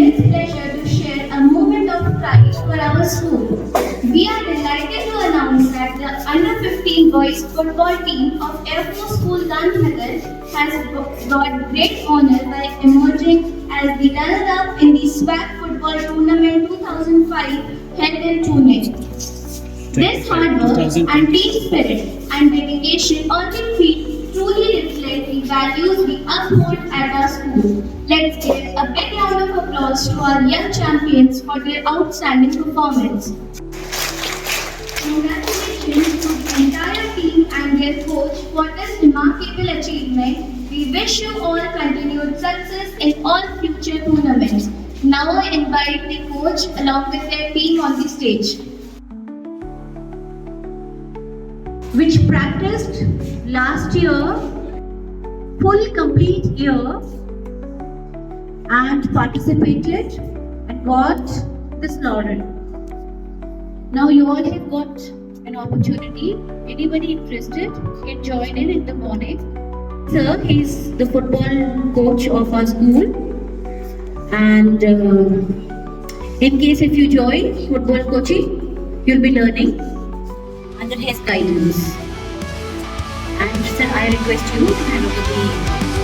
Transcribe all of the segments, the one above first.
immense pleasure to share a moment of pride for our school. We are delighted to announce that the Under-15 boys football team of Air Force School Gandhinagar has got great honor by emerging as the runner-up in the SWAC Football Tournament 2005 held in Pune. This hard work and team spirit and dedication on the field truly reflect the values we uphold at our school. Let's give a big round of applause to our young champions for their outstanding performance. Congratulations to the entire team and their coach for this remarkable achievement. We wish you all continued success in all future tournaments. Now I invite the coach along with their team on the stage, which practiced last year, full complete year, and participated and got this laurel. Now you all have got an opportunity. Anybody interested can join in the morning. Sir, he's the football coach of our school, and in case if you join football coaching, you'll be learning under his guidance. And sir, I request you to hand over the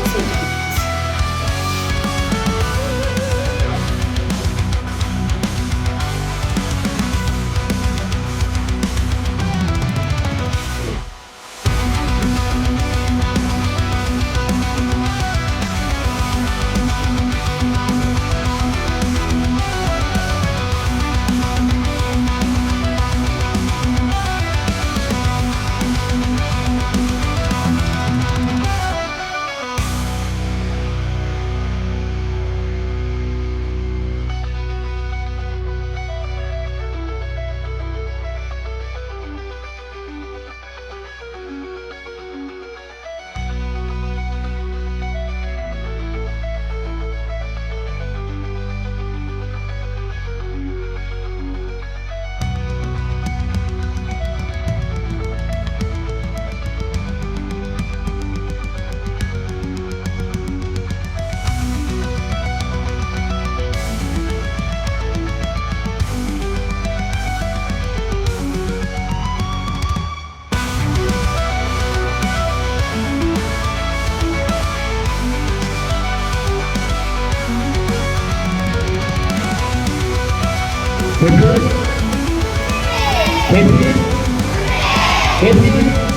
certificates. Hip hip. Hip hip. Hip hip.